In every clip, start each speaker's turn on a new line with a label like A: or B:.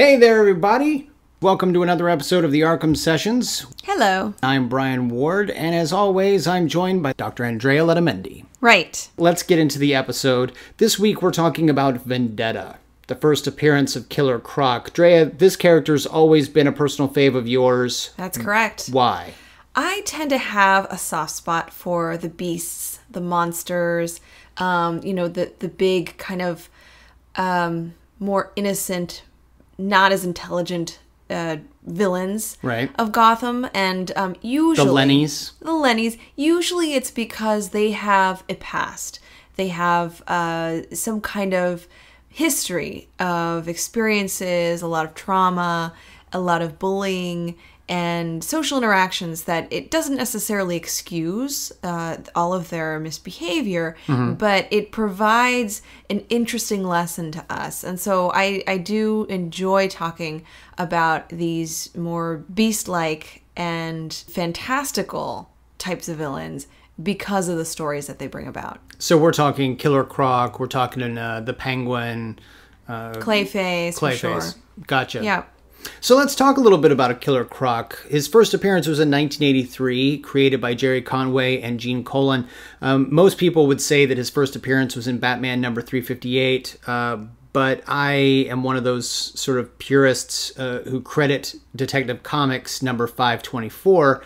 A: Hey there, everybody! Welcome to another episode of the Arkham Sessions.
B: Hello.
A: I'm Brian Ward, and as always, I'm joined by Dr. Andrea Letamendi.
B: Right.
A: Let's get into the episode. This week, we're talking about Vendetta, the first appearance of Killer Croc. Drea, this character's always been a personal fave of yours.
B: That's correct.
A: Why?
B: I tend to have a soft spot for the beasts, the monsters, the big kind of more innocent, not as intelligent villains of Gotham, and usually
A: the Lennies.
B: Usually it's because they have a past. They have some kind of history of experiences, a lot of trauma, a lot of bullying, and social interactions that it doesn't necessarily excuse all of their misbehavior, but it provides an interesting lesson to us. And so I do enjoy talking about these more beast-like and fantastical types of villains because of the stories that they bring about.
A: So we're talking Killer Croc, we're talking the Penguin,
B: Clayface, for sure.
A: Gotcha.
B: Yeah.
A: So let's talk a little bit about a Killer Croc. His first appearance was in 1983, created by Jerry Conway and Gene Colan. Most people would say that his first appearance was in Batman number 358, but I am one of those sort of purists who credit Detective Comics number 524,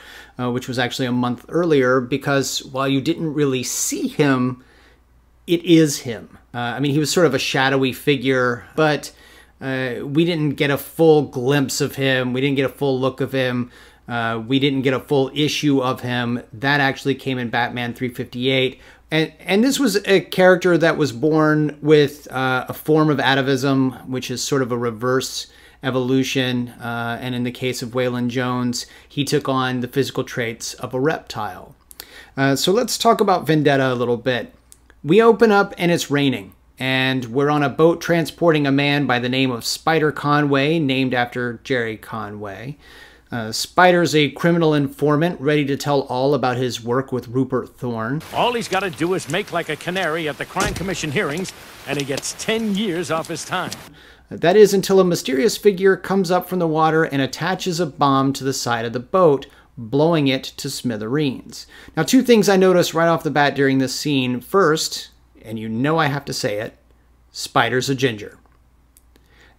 A: which was actually a month earlier, because while you didn't really see him, it is him. I mean, he was sort of a shadowy figure, but we didn't get a full glimpse of him. We didn't get a full look of him. We didn't get a full issue of him. That actually came in Batman 358. And this was a character that was born with a form of atavism, which is sort of a reverse evolution. And in the case of Waylon Jones, he took on the physical traits of a reptile. So let's talk about Vendetta a little bit. We open up and it's raining. And we're on a boat transporting a man by the name of Spider Conway, named after Jerry Conway. Spider's a criminal informant ready to tell all about his work with Rupert Thorne.
C: All he's got to do is make like a canary at the Crime Commission hearings, and he gets 10 years off his time.
A: That is until a mysterious figure comes up from the water and attaches a bomb to the side of the boat, blowing it to smithereens. Now, two things I noticed right off the bat during this scene. First, and you know I have to say it, Spider's a ginger.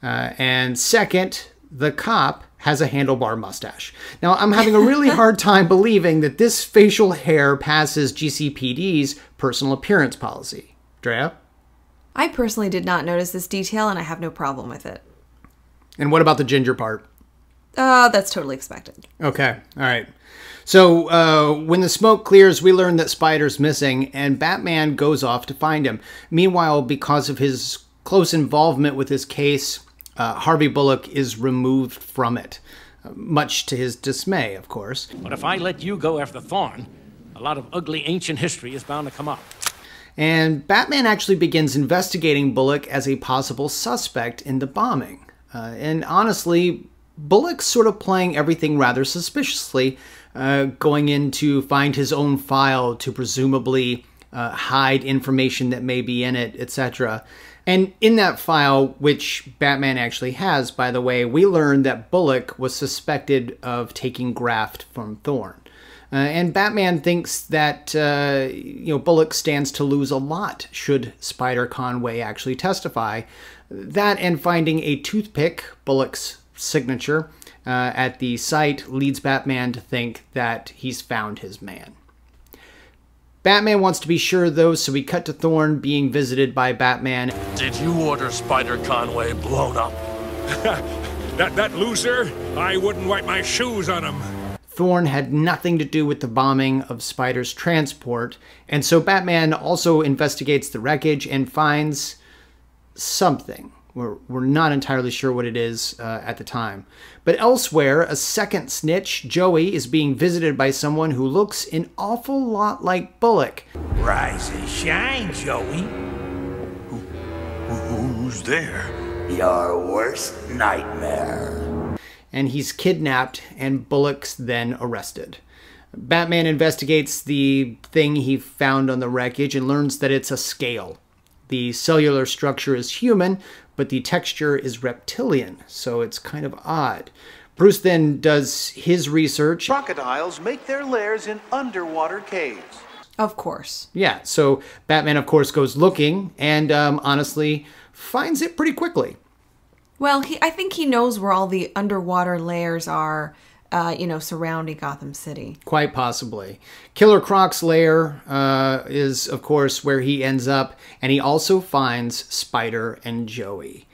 A: And second, the cop has a handlebar mustache. Now, I'm having a really hard time believing that this facial hair passes GCPD's personal appearance policy. Drea?
B: I personally did not notice this detail, and I have no problem with it.
A: And what about the ginger part?
B: That's totally expected.
A: Okay, all right. So when the smoke clears, we learn that Spider's missing, and Batman goes off to find him. Meanwhile, because of his close involvement with this case, Harvey Bullock is removed from it, much to his dismay, of course.
C: But if I let you go after Thorne, a lot of ugly ancient history is bound to come up.
A: And Batman actually begins investigating Bullock as a possible suspect in the bombing. And honestly, Bullock's sort of playing everything rather suspiciously, going in to find his own file to presumably hide information that may be in it, etc. And in that file, which Batman actually has, by the way, we learned that Bullock was suspected of taking graft from Thorne. And Batman thinks that Bullock stands to lose a lot should Spider Conway actually testify. That and finding a toothpick, Bullock's signature, at the site leads Batman to think that he's found his man. Batman wants to be sure, though, so we cut to Thorne being visited by Batman.
D: Did you order Spider Conway blown up?
E: that loser? I wouldn't wipe my shoes on him.
A: Thorne had nothing to do with the bombing of Spider's transport, and so Batman also investigates the wreckage and finds something. We're not entirely sure what it is at the time. But elsewhere, a second snitch, Joey, is being visited by someone who looks an awful lot like Bullock.
F: Rise and shine, Joey.
D: Who's there?
F: Your worst nightmare.
A: And he's kidnapped, and Bullock's then arrested. Batman investigates the thing he found on the wreckage and learns that it's a scale. The cellular structure is human, but the texture is reptilian, so it's kind of odd. Bruce then does his research.
G: Crocodiles make their lairs in underwater caves.
B: Of course.
A: Yeah, so Batman, of course, goes looking and honestly finds it pretty quickly.
B: Well, I think he knows where all the underwater layers are, surrounding Gotham City.
A: Quite possibly. Killer Croc's lair is, of course, where he ends up, and he also finds Spider and Joey.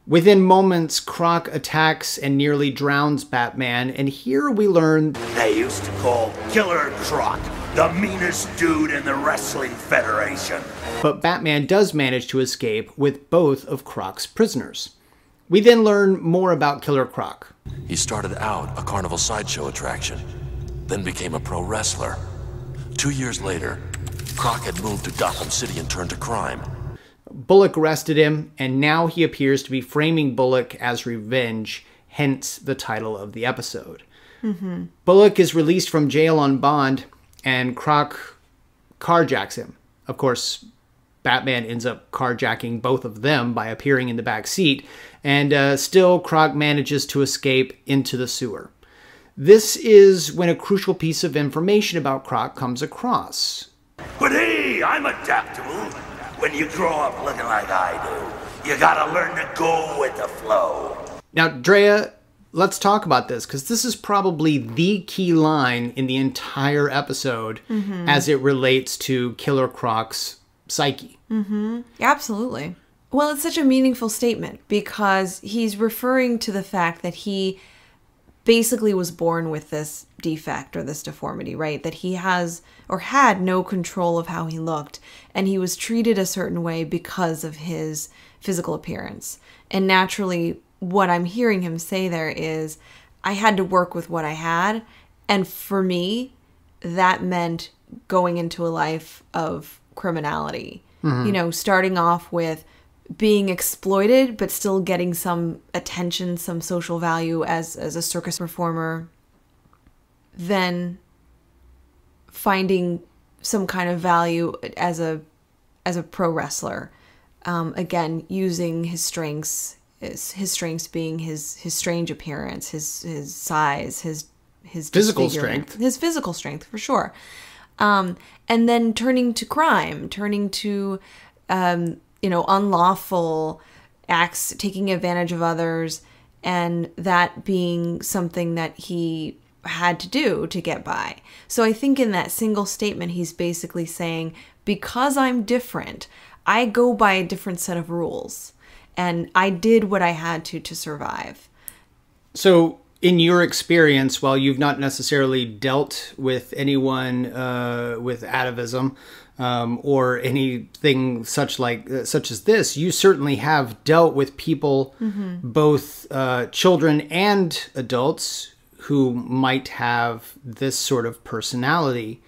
A: Within moments, Croc attacks and nearly drowns Batman, and here we learn
F: They used to call Killer Croc the meanest dude in the Wrestling Federation.
A: But Batman does manage to escape with both of Croc's prisoners. We then learn more about Killer Croc.
D: He started out a carnival sideshow attraction, then became a pro wrestler. 2 years later, Croc had moved to Gotham City and turned to crime.
A: Bullock arrested him, and now he appears to be framing Bullock as revenge, hence the title of the episode.
B: Mm-hmm.
A: Bullock is released from jail on bond, and Croc carjacks him. Of course, Batman ends up carjacking both of them by appearing in the back seat, and still Croc manages to escape into the sewer. This is when a crucial piece of information about Croc comes across.
F: But hey, I'm adaptable. When you grow up looking like I do, you gotta learn to go with the flow.
A: Now, Drea, let's talk about this, because this is probably the key line in the entire episode as it relates to Killer Croc's psyche.
B: Mm-hmm. Absolutely. Well, it's such a meaningful statement because he's referring to the fact that he basically was born with this defect or this deformity, right? That he has or had no control of how he looked, and he was treated a certain way because of his physical appearance. And naturally, what I'm hearing him say there is, I had to work with what I had, and for me, that meant going into a life of criminality. You know, starting off with being exploited, but still getting some attention, some social value as a circus performer, then finding some kind of value as a pro wrestler. Again, using his strengths being his strange appearance, his size, his
A: Physical strength.
B: his physical strength for sure. And then turning to crime, turning to unlawful acts, taking advantage of others, and that being something that he had to do to get by. So I think in that single statement, he's basically saying, because I'm different, I go by a different set of rules, and I did what I had to survive.
A: So, in your experience, while you've not necessarily dealt with anyone with atavism or anything such as this, you certainly have dealt with people, both children and adults, who might have this sort of personality.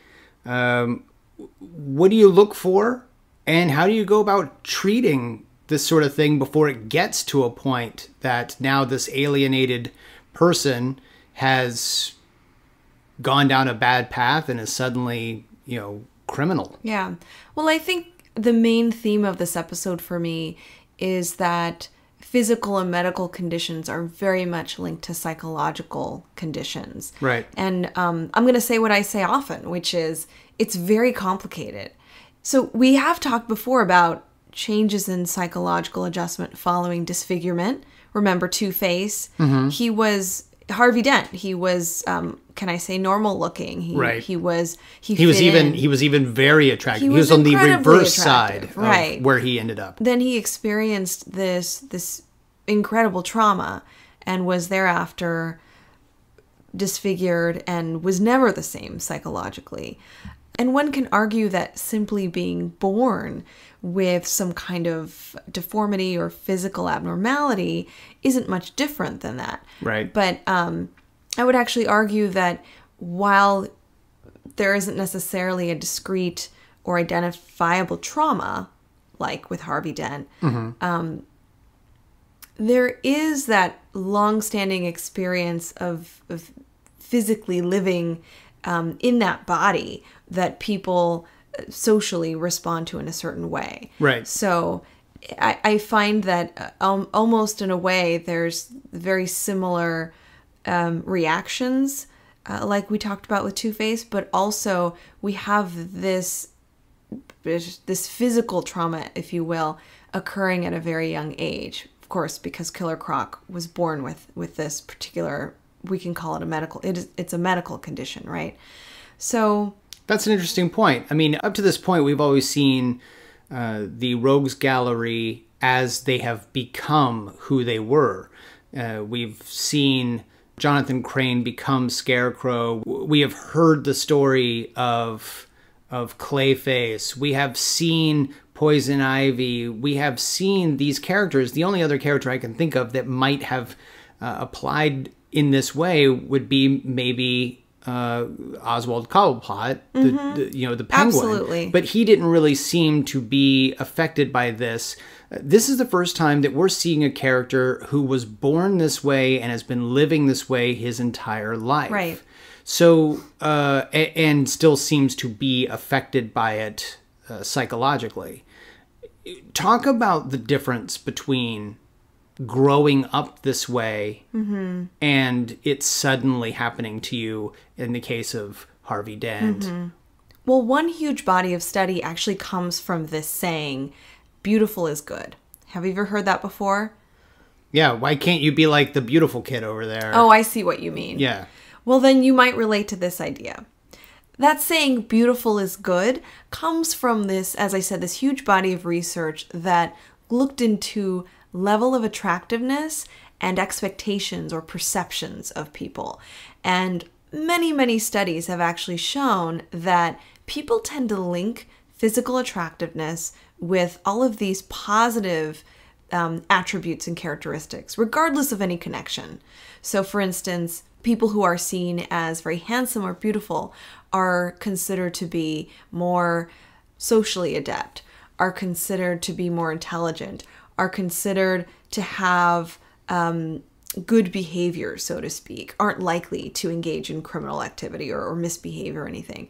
A: What do you look for, and how do you go about treating this sort of thing before it gets to a point that now this alienated person has gone down a bad path and is suddenly, criminal?
B: Yeah. Well, I think the main theme of this episode for me is that physical and medical conditions are very much linked to psychological conditions.
A: Right.
B: And I'm going to say what I say often, which is it's very complicated. So we have talked before about changes in psychological adjustment following disfigurement. Remember Two-Face? He was Harvey Dent. He was, can I say, normal looking. He was even very attractive.
A: He was on the reverse side of
B: right.
A: where he ended up.
B: Then he experienced this incredible trauma and was thereafter disfigured and was never the same psychologically. And one can argue that simply being born with some kind of deformity or physical abnormality isn't much different than that.
A: Right.
B: But I would actually argue that while there isn't necessarily a discrete or identifiable trauma, like with Harvey Dent, there is that long-standing experience of physically living in that body that people socially respond to in a certain way.
A: Right.
B: So I find that almost in a way there's very similar reactions, like we talked about with Two-Face, but also we have this physical trauma, if you will, occurring at a very young age. Of course, because Killer Croc was born with this particular, we can call it a medical, it's a medical condition, right? So
A: that's an interesting point. I mean, up to this point, we've always seen the Rogues Gallery as they have become who they were. We've seen Jonathan Crane become Scarecrow. We have heard the story of Clayface. We have seen Poison Ivy. We have seen these characters. The only other character I can think of that might have applied in this way would be maybe Oswald Cobblepot, the Penguin.
B: Absolutely.
A: But he didn't really seem to be affected by this. This is the first time that we're seeing a character who was born this way and has been living this way his entire life.
B: Right.
A: So, and still seems to be affected by it psychologically. Talk about the difference between growing up this way and it suddenly happening to you in the case of Harvey Dent.
B: Well, one huge body of study actually comes from this saying, beautiful is good. Have you ever heard that before?
A: Yeah, why can't you be like the beautiful kid over there?
B: Oh, I see what you mean.
A: Yeah.
B: Well, then you might relate to this idea. That saying, beautiful is good, comes from this, as I said, this huge body of research that looked into level of attractiveness and expectations or perceptions of people. And many, many studies have actually shown that people tend to link physical attractiveness with all of these positive attributes and characteristics, regardless of any connection. So, for instance, people who are seen as very handsome or beautiful are considered to be more socially adept, are considered to be more intelligent, are considered to have good behavior, so to speak, aren't likely to engage in criminal activity or misbehave or anything.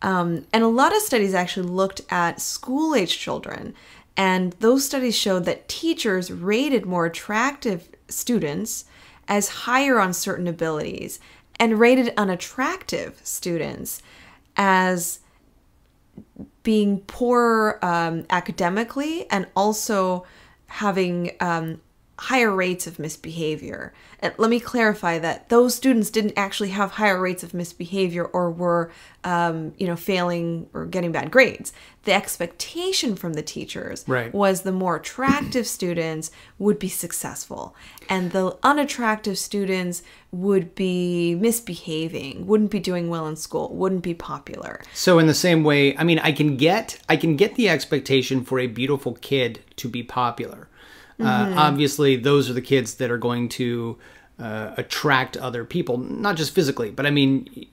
B: And a lot of studies actually looked at school-age children, and those studies showed that teachers rated more attractive students as higher on certain abilities and rated unattractive students as being poor academically and also having higher rates of misbehavior. And let me clarify that those students didn't actually have higher rates of misbehavior or were, failing or getting bad grades. The expectation from the teachers was the more attractive students would be successful, and the unattractive students would be misbehaving, wouldn't be doing well in school, wouldn't be popular.
A: So in the same way, I mean, I can get the expectation for a beautiful kid to be popular. Obviously, those are the kids that are going to attract other people, not just physically, but I mean,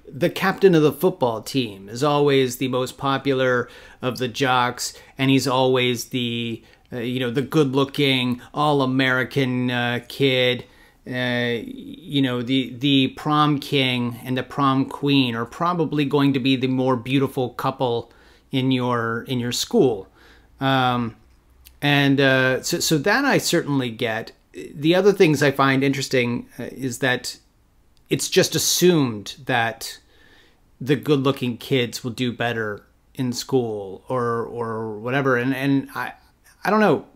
A: the captain of the football team is always the most popular of the jocks, and he's always the, the good-looking, all-American kid. The prom king and the prom queen are probably going to be the more beautiful couple in your school. So that I certainly get. The other things I find interesting is that it's just assumed that the good-looking kids will do better in school or whatever. And I don't know,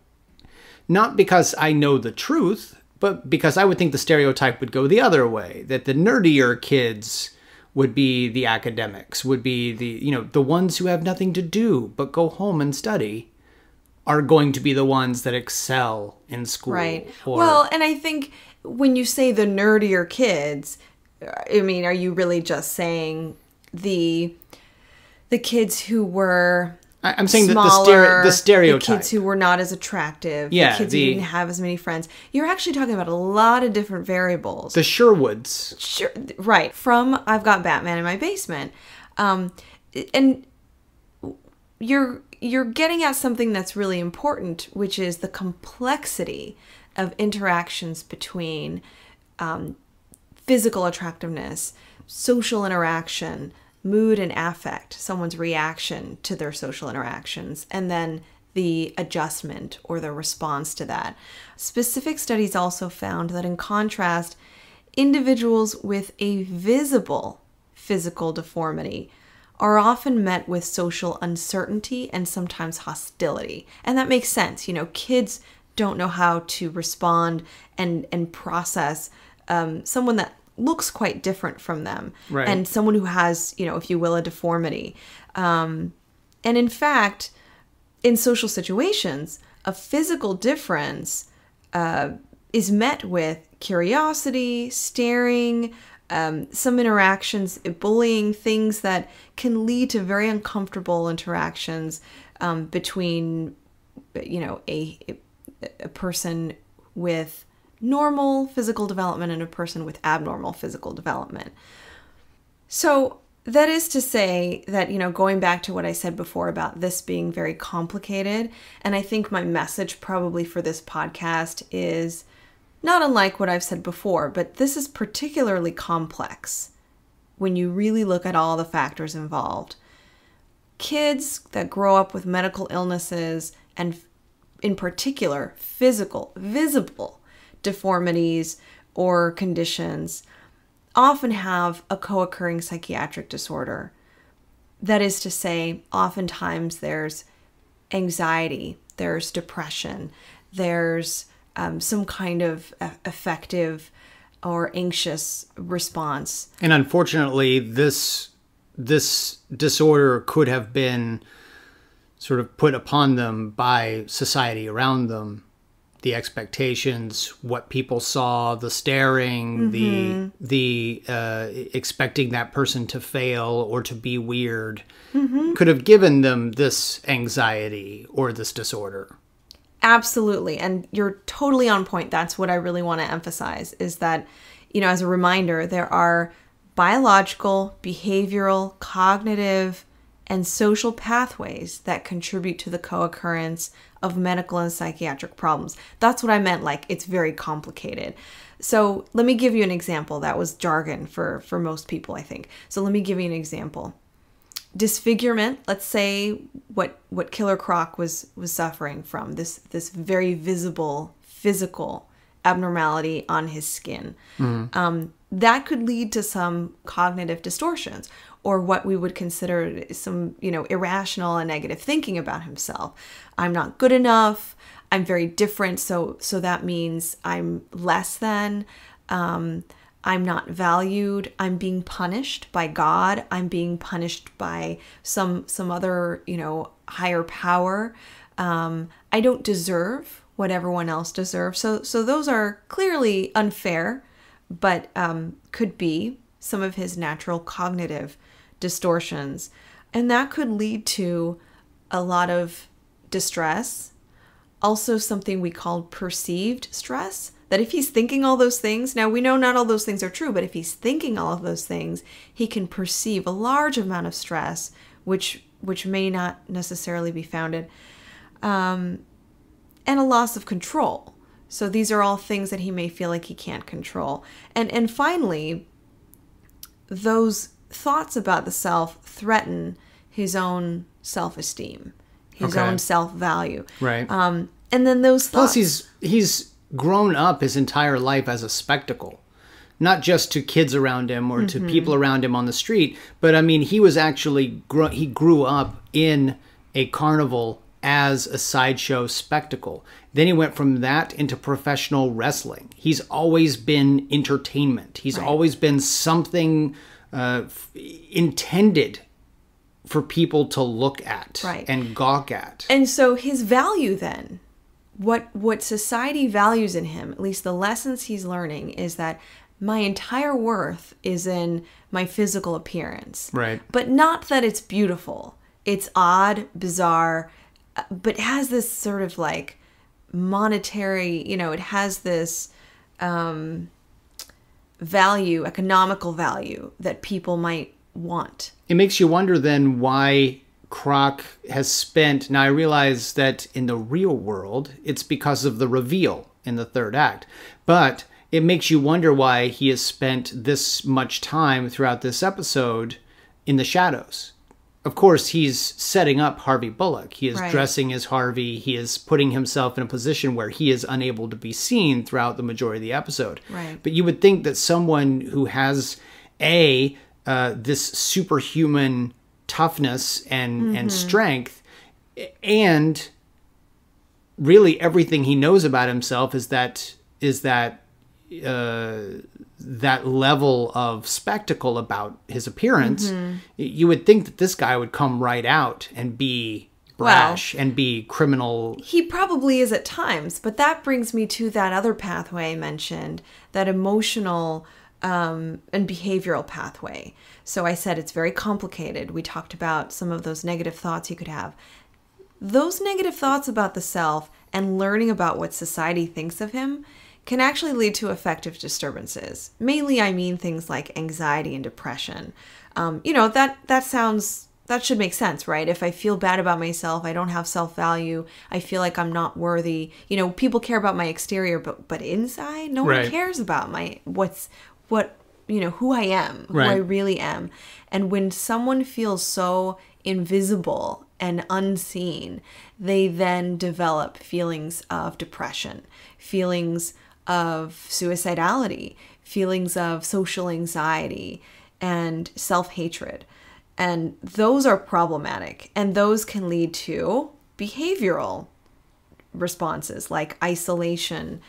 A: not because I know the truth, but because I would think the stereotype would go the other way, that the nerdier kids would be the academics, would be the ones who have nothing to do but go home and study, are going to be the ones that excel in school.
B: Right. Well, and I think when you say the nerdier kids, I mean, are you really just saying the kids who were
A: I'm saying
B: smaller,
A: the stereotype.
B: The kids who were not as attractive,
A: yeah,
B: the kids who didn't have as many friends. You're actually talking about a lot of different variables.
A: The Sherwoods.
B: Sure, right. From I've Got Batman in My Basement. And you're getting at something that's really important, which is the complexity of interactions between physical attractiveness, social interaction, mood and affect, someone's reaction to their social interactions, and then the adjustment or the response to that. Specific studies also found that in contrast, individuals with a visible physical deformity are often met with social uncertainty and sometimes hostility. And that makes sense. You know, kids don't know how to respond and process someone that looks quite different from them,
A: right,
B: and someone who has, you know, if you will, a deformity. And in fact, in social situations, a physical difference is met with curiosity, staring, some interactions, bullying, things that can lead to very uncomfortable interactions between, you know, a person with normal physical development and a person with abnormal physical development. So that is to say that, you know, going back to what I said before about this being very complicated, and I think my message probably for this podcast is not unlike what I've said before, but this is particularly complex when you really look at all the factors involved. Kids that grow up with medical illnesses and in particular physical, visible deformities or conditions often have a co-occurring psychiatric disorder. That is to say, oftentimes there's anxiety, there's depression, there's some kind of affective or anxious response.
A: And unfortunately, this disorder could have been sort of put upon them by society around them. The expectations, what people saw, the staring, the expecting that person to fail or to be weird, could have given them this anxiety or this disorder.
B: Absolutely. And you're totally on point. That's what I really want to emphasize, is that, you know, as a reminder, there are biological, behavioral, cognitive, and social pathways that contribute to the co-occurrence of medical and psychiatric problems. That's what I meant, like, it's very complicated. So let me give you an example. That was jargon for most people, I think. So let me give you an example. Disfigurement, let's say what Killer Croc was suffering from, this very visible physical abnormality on his skin. That could lead to some cognitive distortions, or what we would consider some, you know, irrational and negative thinking about himself. I'm not good enough. I'm very different. So that means I'm less than. I'm not valued. I'm being punished by God. I'm being punished by some other, you know, higher power. I don't deserve what everyone else deserves. So those are clearly unfair, but could be some of his natural cognitive distortions. And that could lead to a lot of distress. Also something we call perceived stress, that if he's thinking all those things, now we know not all those things are true, but if he's thinking all of those things, he can perceive a large amount of stress, which may not necessarily be founded, and a loss of control. So these are all things that he may feel like he can't control. And finally, those thoughts about the self threaten his own self-esteem, his own self-value.
A: Right.
B: And then those thoughts...
A: Plus, he's grown up his entire life as a spectacle, not just to kids around him or to people around him on the street, but I mean, he was actually he grew up in a carnival as a sideshow spectacle. Then he went from that into professional wrestling. He's always been entertainment. He's always been something intended for people to look at and gawk at.
B: And so his value then, what society values in him, at least the lessons he's learning, is that my entire worth is in my physical appearance.
A: Right.
B: But not that it's beautiful. It's odd, bizarre, but has this sort of like monetary, you know, it has this value, economical value that people might want.
A: It makes you wonder then why Croc has spent... Now, I realize that in the real world, it's because of the reveal in the third act. But it makes you wonder why he has spent this much time throughout this episode in the shadows. Of course, he's setting up Harvey Bullock. He is
B: Right.
A: dressing as Harvey. He is putting himself in a position where he is unable to be seen throughout the majority of the episode.
B: Right.
A: But you would think that someone who has this superhuman toughness and strength, and really everything he knows about himself is that level of spectacle about his appearance, you would think that this guy would come right out and be brash and be criminal.
B: He probably is at times, but that brings me to that other pathway I mentioned, that emotional and behavioral pathway. So I said it's very complicated. We talked about some of those negative thoughts you could have. Those negative thoughts about the self and learning about what society thinks of him can actually lead to affective disturbances. Mainly, I mean things like anxiety and depression. You know, that should make sense, right? If I feel bad about myself, I don't have self-value, I feel like I'm not worthy. You know, people care about my exterior, but inside, no one cares about who I am, who I really am. And when someone feels so invisible and unseen, they then develop feelings of depression, feelings of suicidality, feelings of social anxiety, and self-hatred. And those are problematic, and those can lead to behavioral responses like isolation,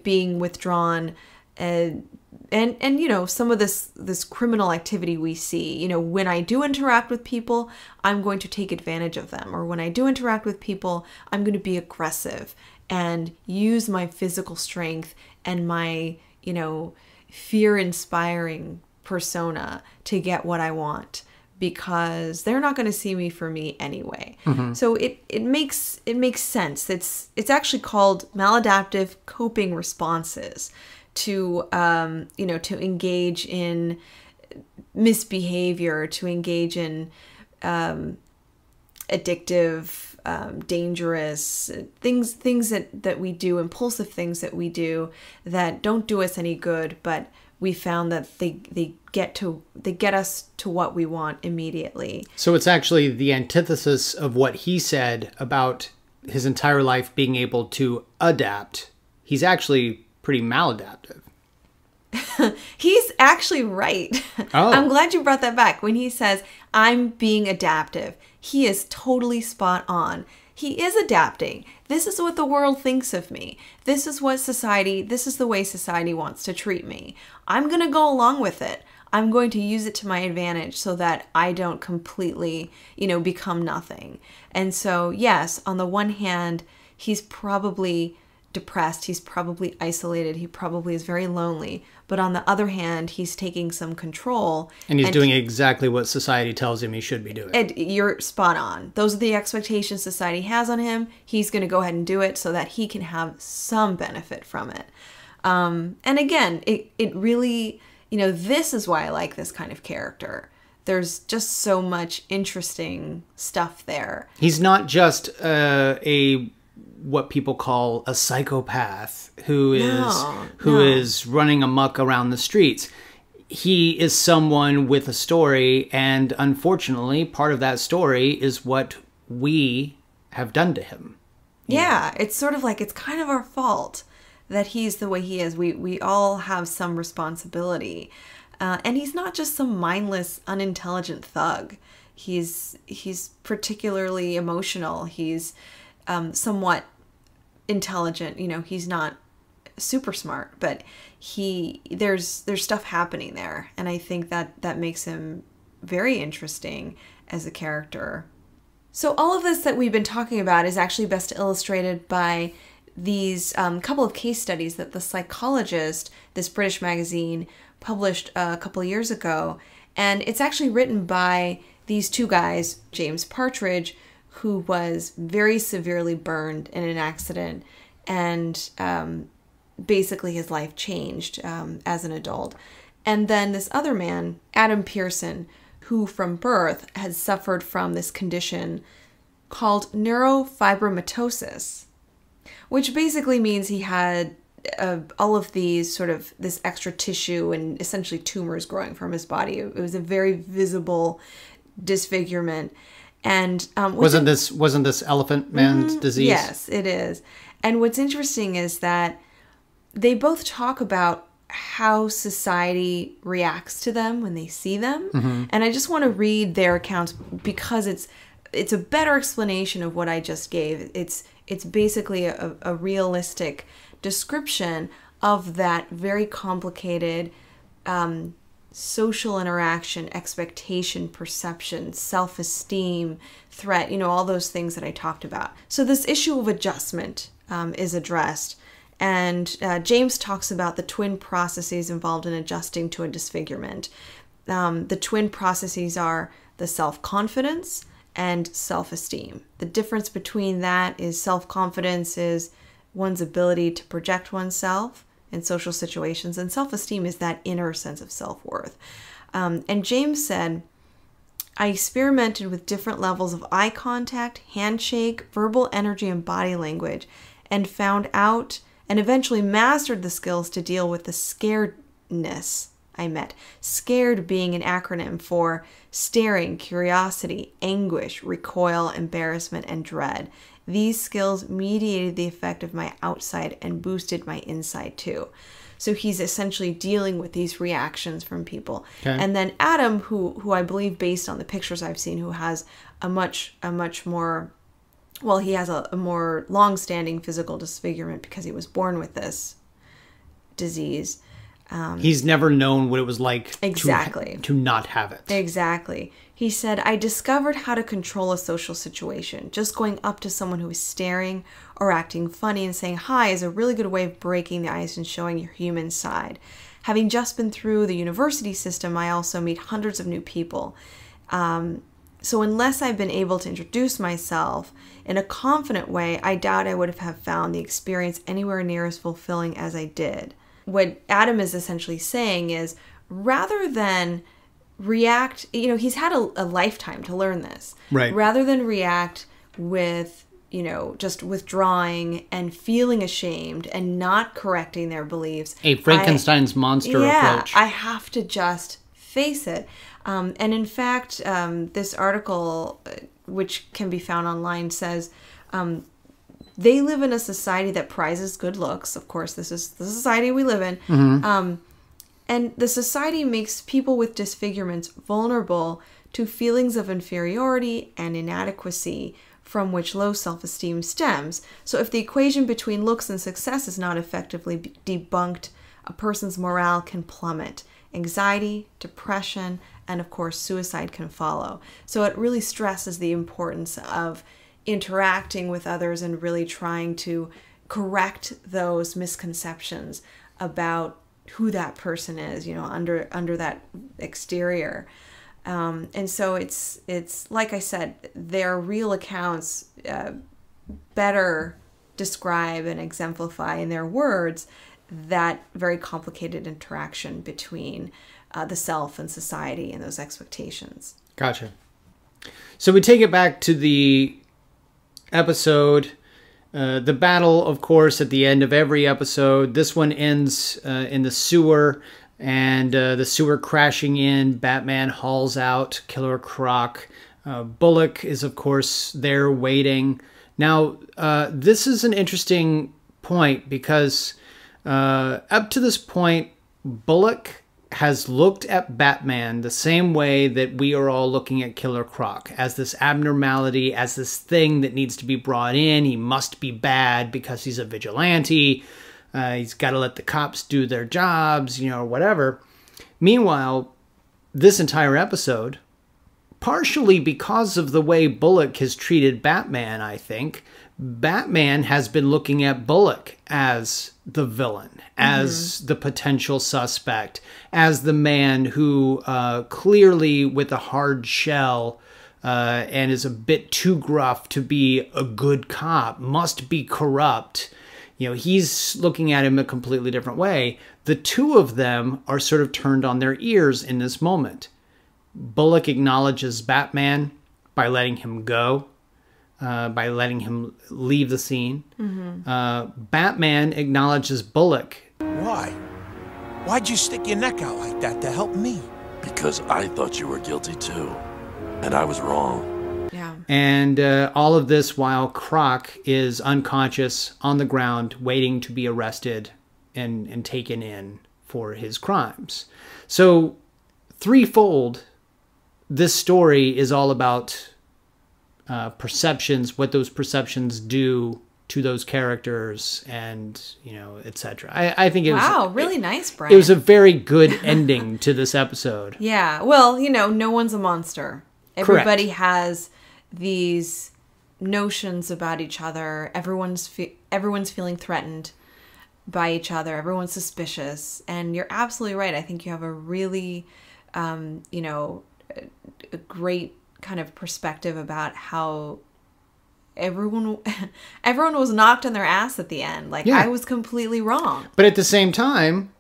B: being withdrawn, and you know, some of this criminal activity we see. You know, when I do interact with people, I'm going to take advantage of them, or when I do interact with people, I'm going to be aggressive and use my physical strength and my, you know, fear-inspiring persona to get what I want, because they're not going to see me for me anyway. So it makes sense. It's actually called maladaptive coping responses to you know, to engage in misbehavior, to engage in addictive, dangerous things that we do, impulsive things that we do that don't do us any good, but we found that they get us to what we want immediately.
A: So it's actually the antithesis of what he said about his entire life being able to adapt. He's actually pretty maladaptive.
B: He's actually right.
A: Oh.
B: I'm glad you brought that back. When he says, I'm being adaptive, he is totally spot on. He is adapting. This is what the world thinks of me. This is the way society wants to treat me. I'm going to go along with it. I'm going to use it to my advantage so that I don't completely, you know, become nothing. And so, yes, on the one hand, he's probably depressed. He's probably isolated. He probably is very lonely. But on the other hand, he's taking some control.
A: And he's doing exactly what society tells him he should be doing.
B: And you're spot on. Those are the expectations society has on him. He's going to go ahead and do it so that he can have some benefit from it. And again, it really, you know, this is why I like this kind of character. There's just so much interesting stuff there.
A: He's not just what people call a psychopath who is running amok around the streets. He is someone with a story, and unfortunately, part of that story is what we have done to him.
B: Yeah, it's sort of like it's kind of our fault that he's the way he is. We all have some responsibility. And he's not just some mindless, unintelligent thug. He's particularly emotional. He's somewhat intelligent. You know, he's not super smart, but there's stuff happening there, and I think that makes him very interesting as a character. So all of this that we've been talking about is actually best illustrated by these couple of case studies that The Psychologist, this British magazine, published a couple of years ago, and it's actually written by these two guys, James Partridge, who was very severely burned in an accident, and basically his life changed as an adult. And then this other man, Adam Pearson, who from birth had suffered from this condition called neurofibromatosis, which basically means he had all of these sort of this extra tissue and essentially tumors growing from his body. It was a very visible disfigurement. And
A: wasn't this Elephant Man's disease?
B: Yes, it is. And what's interesting is that they both talk about how society reacts to them when they see them. And I just want to read their accounts because it's a better explanation of what I just gave. It's basically a realistic description of that very complicated social interaction, expectation, perception, self-esteem, threat, all those things that I talked about. So this issue of adjustment is addressed. And James talks about the twin processes involved in adjusting to a disfigurement. The twin processes are the self-confidence and self-esteem. The difference between that is self-confidence is one's ability to project oneself in social situations, and self-esteem is that inner sense of self-worth. And James said, I experimented with different levels of eye contact, handshake, verbal energy, and body language, and found out and eventually mastered the skills to deal with the scaredness I met. Scared being an acronym for staring, curiosity, anguish, recoil, embarrassment, and dread. These skills mediated the effect of my outside and boosted my inside too. So he's essentially dealing with these reactions from people. Okay. And then Adam, who I believe, based on the pictures I've seen, who has a much more, well, he has a more long-standing physical disfigurement because he was born with this disease.
A: He's never known what it was like
B: exactly
A: to not have it.
B: Exactly. He said, I discovered how to control a social situation. Just going up to someone who is staring or acting funny and saying hi is a really good way of breaking the ice and showing your human side. Having just been through the university system, I also meet hundreds of new people. So unless I've been able to introduce myself in a confident way, I doubt I would have found the experience anywhere near as fulfilling as I did. What Adam is essentially saying is, rather than react, he's had a lifetime to learn this.
A: Right.
B: Rather than react with, just withdrawing and feeling ashamed and not correcting their beliefs.
A: A Frankenstein's monster approach.
B: I have to just face it. And in fact, this article, which can be found online, says, they live in a society that prizes good looks. Of course, this is the society we live in. Mm-hmm. And the society makes people with disfigurements vulnerable to feelings of inferiority and inadequacy from which low self-esteem stems. So if the equation between looks and success is not effectively debunked, a person's morale can plummet. Anxiety, depression, and of course, suicide can follow. So it really stresses the importance of interacting with others and really trying to correct those misconceptions about who that person is, under that exterior. And so it's like I said, their real accounts better describe and exemplify in their words that very complicated interaction between the self and society and those expectations.
A: Gotcha. So we take it back to the episode, the battle, of course, at the end of every episode. This one ends in the sewer, and the sewer crashing in. Batman hauls out Killer Croc. Bullock is, of course, there waiting. Now, this is an interesting point because up to this point, Bullock has looked at Batman the same way that we are all looking at Killer Croc, as this abnormality, as this thing that needs to be brought in. He must be bad because he's a vigilante. He's got to let the cops do their jobs, or whatever. Meanwhile, this entire episode, partially because of the way Bullock has treated Batman, I think, Batman has been looking at Bullock as the villain, as the potential suspect, as the man who clearly with a hard shell and is a bit too gruff to be a good cop, must be corrupt. He's looking at him a completely different way. The two of them are sort of turned on their ears in this moment. Bullock acknowledges Batman by letting him go. by letting him leave the scene. Batman acknowledges Bullock.
H: Why? Why'd you stick your neck out like that to help me?
D: Because I thought you were guilty too. And I was wrong.
B: Yeah.
A: And all of this while Croc is unconscious on the ground, waiting to be arrested and taken in for his crimes. So, threefold, this story is all about perceptions, what those perceptions do to those characters, and, you know, etc. I think it was...
B: Wow, really nice, Brian.
A: It was a very good ending to this episode.
B: Yeah, well, you know, no one's a monster. Everybody has these notions about each other. Everyone's feeling threatened by each other. Everyone's suspicious. And you're absolutely right. I think you have a really, you know, a great kind of perspective about how everyone was knocked on their ass at the end. Like,
A: Yeah.
B: I was completely wrong.
A: But at the same time,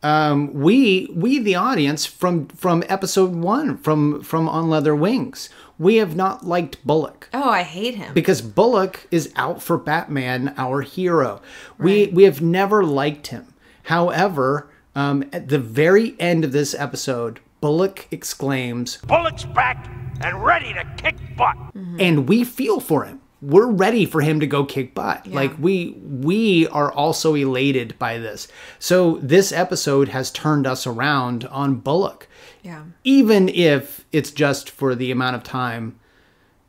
A: we the audience from episode 1 from On Leather Wings, we have not liked Bullock.
B: Oh, I hate him.
A: Because Bullock is out for Batman, our hero.
B: Right.
A: We have never liked him. However, at the very end of this episode, Bullock exclaims,
F: Bullock's back and ready to kick butt.
A: and we feel for him. We're ready for him to go kick butt.
B: Yeah.
A: Like, we are also elated by this. So this episode has turned us around on Bullock.
B: Yeah.
A: Even if it's just for the amount of time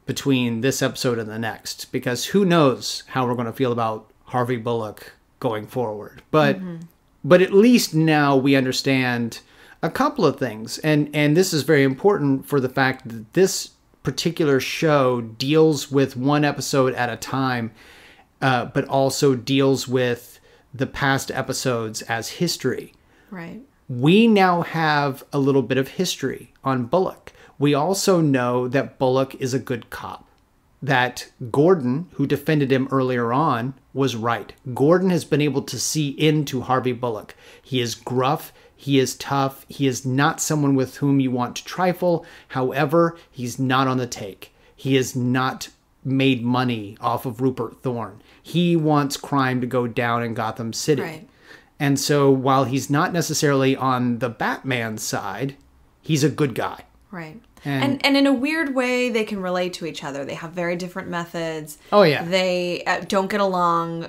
A: between this episode and the next. Because who knows how we're going to feel about Harvey Bullock going forward. But at least now we understand a couple of things. And this is very important for the fact that this particular show deals with one episode at a time, but also deals with the past episodes as history.
B: Right.
A: We now have a little bit of history on Bullock. We also know that Bullock is a good cop. That Gordon, who defended him earlier on, was right. Gordon has been able to see into Harvey Bullock. He is gruff. He is tough. He is not someone with whom you want to trifle. However, he's not on the take. He has not made money off of Rupert Thorne. He wants crime to go down in Gotham City.
B: Right.
A: And so while he's not necessarily on the Batman side, he's a good guy.
B: Right.
A: And-
B: And in a weird way, they can relate to each other. They have very different methods.
A: Oh, yeah.
B: They don't get along.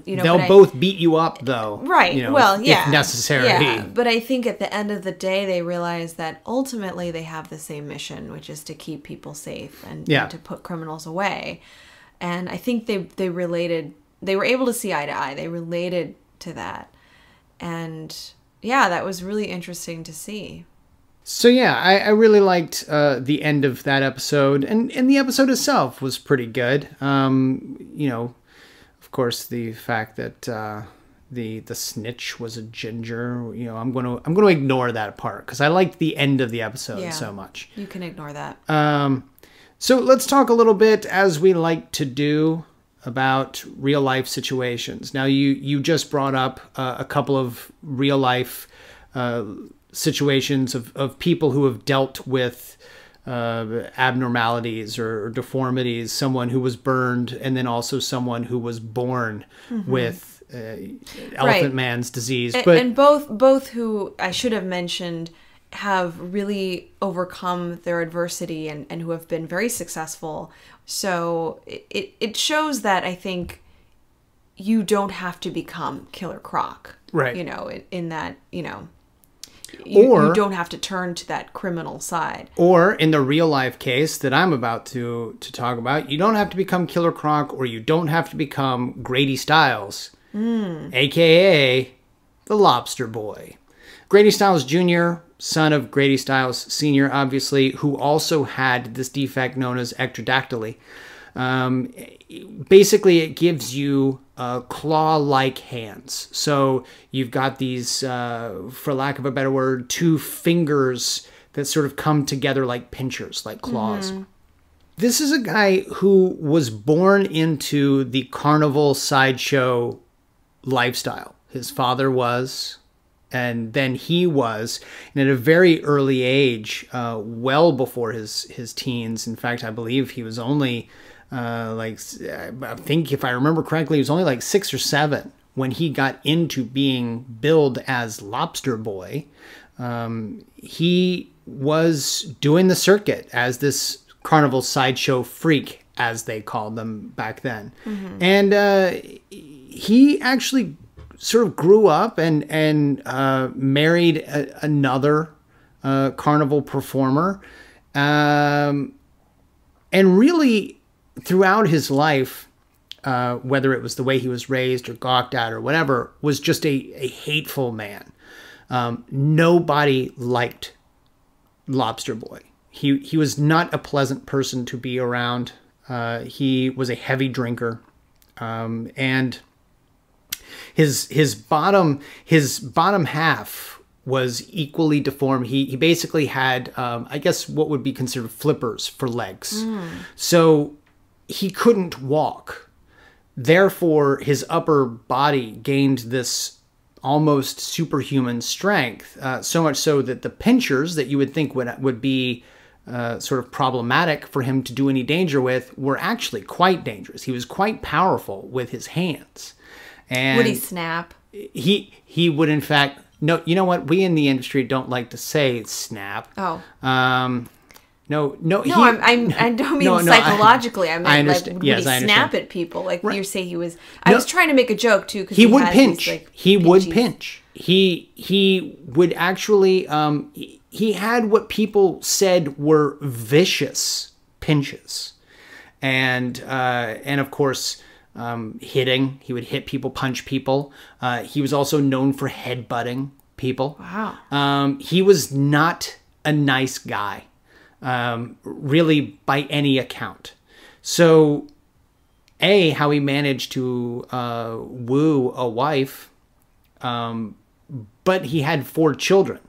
B: You know,
A: They'll both beat you up, though.
B: Right.
A: You know,
B: well, yeah.
A: if necessary.
B: Yeah. But I think at the end of the day, they realize that ultimately they have the same mission, which is to keep people safe and to put criminals away. And I think they related. They were able to see eye to eye. They related to that. And yeah, that was really interesting to see.
A: So yeah, I really liked the end of that episode, and the episode itself was pretty good. You know, of course, the fact that the snitch was a ginger. You know, I'm gonna ignore that part because I liked the end of the episode so much.
B: You can ignore that.
A: So let's talk a little bit, as we like to do, about real life situations. Now, you just brought up a couple of real life situations of people who have dealt with abnormalities or deformities, someone who was burned, and then also someone who was born with Elephant Man's disease.
B: And both who I should have mentioned have really overcome their adversity and who have been very successful. So it shows that I think you don't have to become Killer Croc.
A: Right.
B: You know, in that, you know, you don't have to turn to that criminal side. Or
A: in the real life case that I'm about to talk about, you don't have to become Killer Croc, or you don't have to become Grady Stiles, aka the Lobster Boy. Grady Stiles Jr., son of Grady Stiles Sr., obviously, who also had this defect known as ectrodactyly. Basically, it gives you claw-like hands. So you've got these, for lack of a better word, two fingers that sort of come together like pinchers, like claws. This is a guy who was born into the carnival sideshow lifestyle. His father was, and then he was, and at a very early age, well before his teens. In fact, I believe he was only I think if I remember correctly, he was only like 6 or 7 when he got into being billed as Lobster Boy. He was doing the circuit as this carnival sideshow freak, as they called them back then. And he actually sort of grew up and married another carnival performer. And really, throughout his life, whether it was the way he was raised or gawked at or whatever, was just a hateful man. Nobody liked Lobster Boy. He was not a pleasant person to be around. He was a heavy drinker, and his bottom half was equally deformed. He basically had, I guess, what would be considered flippers for legs. So he couldn't walk. Therefore, his upper body gained this almost superhuman strength, so much so that the pinchers that you would think would be sort of problematic for him to do any danger with were actually quite dangerous. He was quite powerful with his hands. And
B: would he snap?
A: He would, in fact... No, you know what? We in the industry don't like to say snap.
B: Oh.
A: No.
B: I don't mean psychologically. I mean, like, would he
A: I
B: snap at people? Like you say he was... I was trying to make a joke, too. Cause
A: he would pinch.
B: These, like,
A: he would pinch. He would actually... he had what people said were vicious pinches. And of course... hitting. He would hit people, punch people. He was also known for headbutting people.
B: Wow.
A: He was not a nice guy, really, by any account. So, how he managed to woo a wife, but he had 4 children.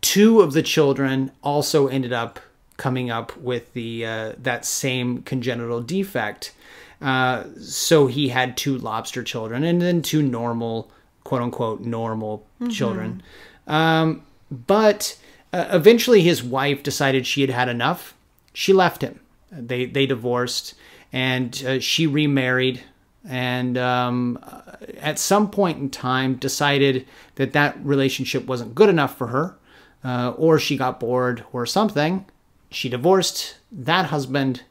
A: 2 of the children also ended up coming up with that same congenital defect. So he had 2 lobster children and then 2 normal, quote unquote, normal children. But eventually his wife decided she had had enough. She left him. They divorced, and she remarried. And at some point in time decided that relationship wasn't good enough for her, or she got bored or something. She divorced that husband,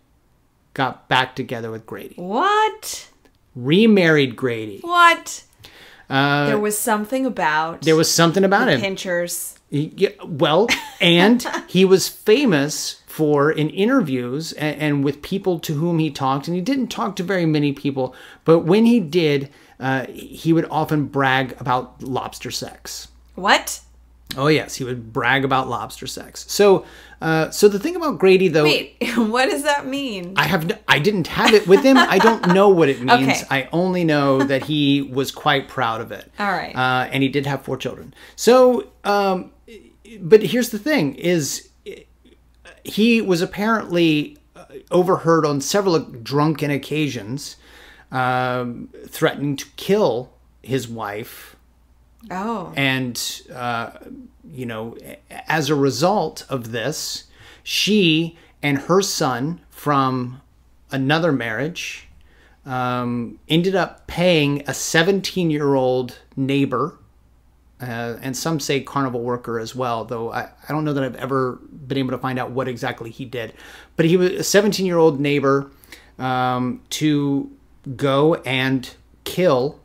A: got back together with Grady.
B: What?
A: Remarried Grady.
B: What? There was something about...
A: There was something about him.
B: Pinchers.
A: Well, and he was famous for, in interviews and with people to whom he talked, and he didn't talk to very many people, but when he did, he would often brag about lobster sex.
B: What?
A: Oh, yes, he would brag about lobster sex. So the thing about Grady, though...
B: Wait, what does that mean?
A: I didn't have it with him. I don't know what it means.
B: Okay.
A: I only know that he was quite proud of it.
B: All right.
A: And he did have 4 children. So, but here's the thing, is he was apparently overheard on several drunken occasions threatening to kill his wife.
B: Oh.
A: And, as a result of this, she and her son from another marriage ended up paying a 17-year-old neighbor, and some say carnival worker as well, though I don't know that I've ever been able to find out what exactly he did. But he was a 17-year-old neighbor to go and kill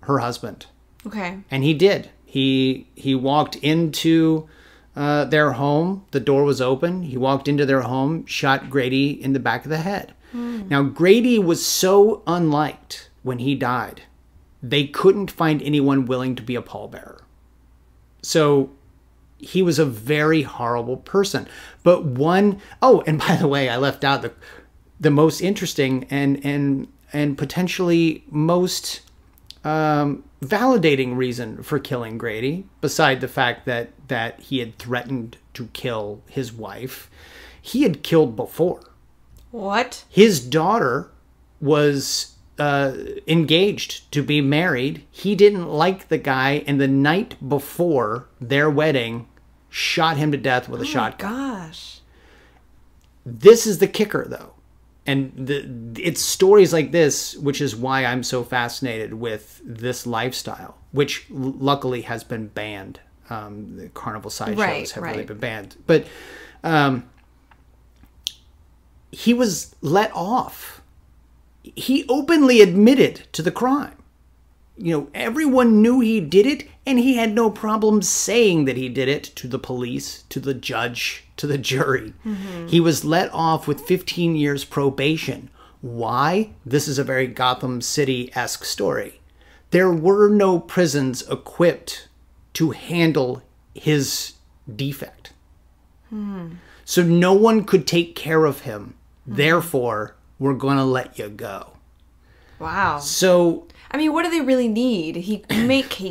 A: her husband.
B: Okay.
A: And he did. He walked into their home. The door was open. He walked into their home, shot Grady in the back of the head. Now, Grady was so unliked when he died, they couldn't find anyone willing to be a pallbearer. So he was a very horrible person. But and by the way, I left out the most interesting and potentially most validating reason for killing Grady, beside the fact that he had threatened to kill his wife. He had killed before.
B: What?
A: His daughter was engaged to be married. He didn't like the guy, and the night before their wedding, shot him to death with a shotgun.
B: Oh my gosh.
A: This is the kicker, though. And it's stories like this, which is why I'm so fascinated with this lifestyle, which luckily has been banned. The carnival sideshows have really been banned. But he was let off. He openly admitted to the crime. You know, everyone knew he did it, and he had no problem saying that he did it to the police, to the judge, to the jury. He was let off with 15 years probation. Why? This is a very Gotham City-esque story. There were no prisons equipped to handle his defect. So no one could take care of him. Therefore, we're going to let you go.
B: Wow.
A: So...
B: I mean, what do they really need? He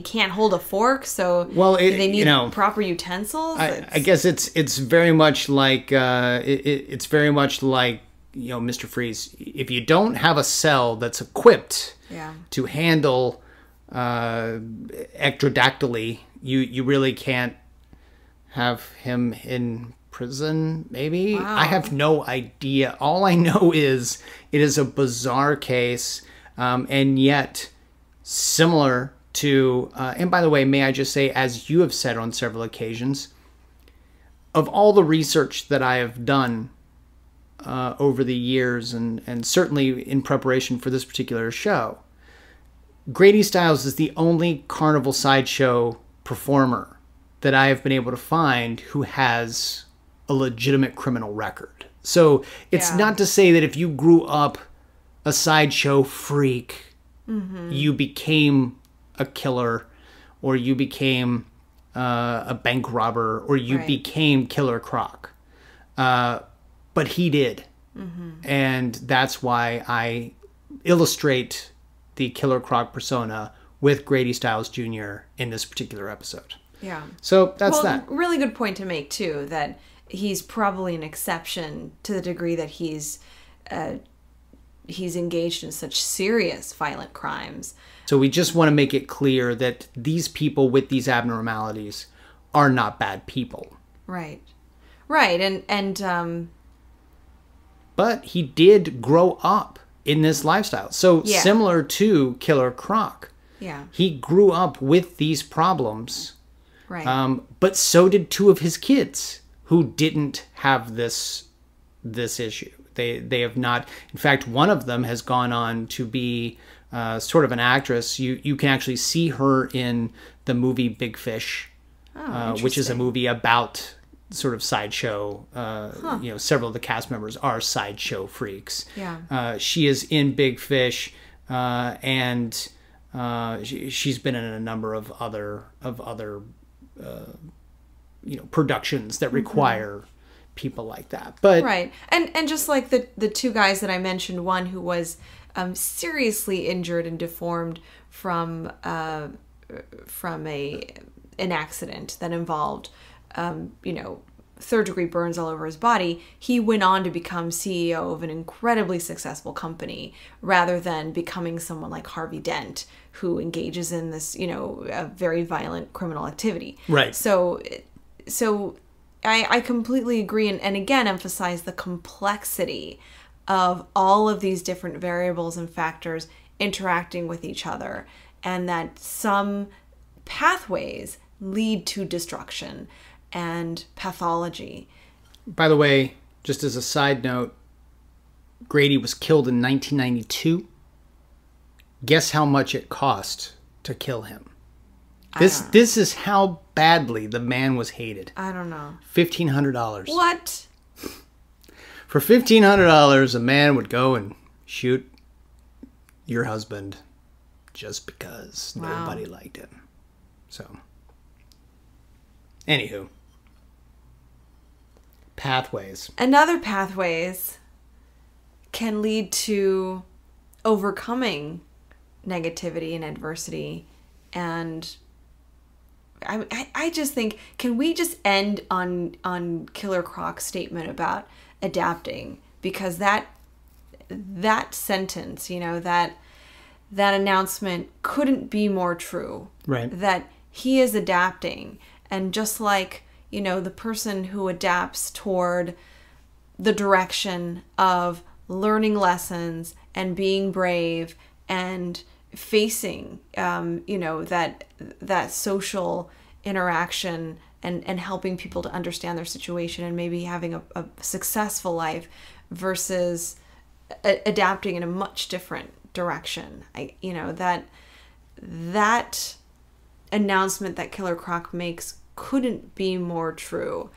B: can't hold a fork, so they need proper utensils.
A: I guess it's very much like it's very much like, you know, Mr. Freeze. If you don't have a cell that's equipped to handle ectrodactyly, you really can't have him in prison. Maybe I have no idea. All I know is it is a bizarre case. And yet, similar to, and by the way, may I just say, as you have said on several occasions, of all the research that I have done over the years, and certainly in preparation for this particular show, Grady Stiles is the only carnival sideshow performer that I have been able to find who has a legitimate criminal record. So it's not to say that if you grew up a sideshow freak, you became a killer, or you became a bank robber, or you became Killer Croc. But he did. And that's why I illustrate the Killer Croc persona with Grady Stiles Jr. in this particular episode.
B: Yeah.
A: So that's that.
B: Really good point to make, too, that he's probably an exception to the degree that he's engaged in such serious violent crimes.
A: So we just want to make it clear that these people with these abnormalities are not bad people.
B: Right. And
A: but he did grow up in this lifestyle. So similar to Killer Croc.
B: Yeah.
A: He grew up with these problems.
B: Right.
A: But so did two of his kids who didn't have this issue. They have not. In fact, one of them has gone on to be sort of an actress. You can actually see her in the movie Big Fish, which is a movie about sort of sideshow. You know, several of the cast members are sideshow freaks.
B: Yeah.
A: She is in Big Fish, and she's been in a number of other you know, productions that require people like that. But
B: and just like the two guys that I mentioned, one who was seriously injured and deformed from an accident that involved you know, third-degree burns all over his body. He went on to become CEO of an incredibly successful company rather than becoming someone like Harvey Dent, who engages in this, you know, a very violent criminal activity.
A: Right.
B: So I completely agree, and again emphasize the complexity of all of these different variables and factors interacting with each other, and that some pathways lead to destruction and pathology.
A: By the way, just as a side note, Grady was killed in 1992. Guess how much it cost to kill him? This is how badly the man was hated.
B: I don't know.
A: $1,500.
B: What?
A: For $1,500, a man would go and shoot your husband just because nobody liked him. So, anywho. Pathways.
B: Another pathways can lead to overcoming negativity and adversity, and I just think, can we just end on Killer Croc's statement about adapting? Because that sentence, you know, that announcement couldn't be more true.
A: Right.
B: That he is adapting, and just like, you know, the person who adapts toward the direction of learning lessons and being brave and facing, you know, that social interaction and helping people to understand their situation and maybe having a successful life versus adapting in a much different direction. You know, that announcement that Killer Croc makes couldn't be more true,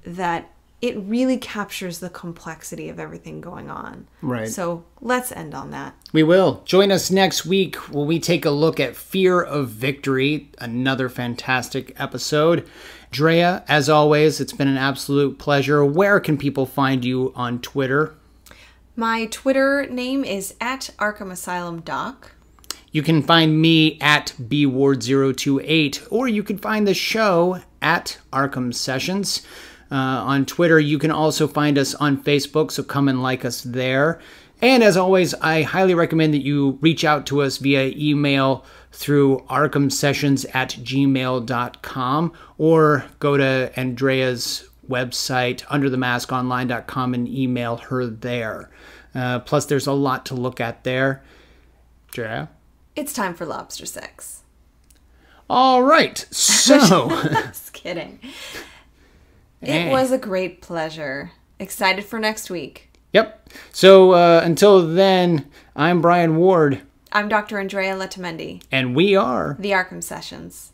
B: that it really captures the complexity of everything going on.
A: Right.
B: So let's end on that.
A: We will. Join us next week when we take a look at Fear of Victory, another fantastic episode. Drea, as always, it's been an absolute pleasure. Where can people find you on Twitter?
B: My Twitter name is @ArkhamAsylumDoc.
A: You can find me at bward028, or you can find the show at Arkham Sessions. On Twitter, you can also find us on Facebook, so come and like us there. And as always, I highly recommend that you reach out to us via email through arkhamsessions@gmail.com, or go to Andrea's website, underthemaskonline.com, and email her there. Plus, there's a lot to look at there. Andrea?
B: It's time for lobster sex.
A: All right, so...
B: Just kidding. It was a great pleasure. Excited for next week.
A: Yep. So until then, I'm Brian Ward.
B: I'm Dr. Andrea Letamendi.
A: And we are
B: the Arkham Sessions.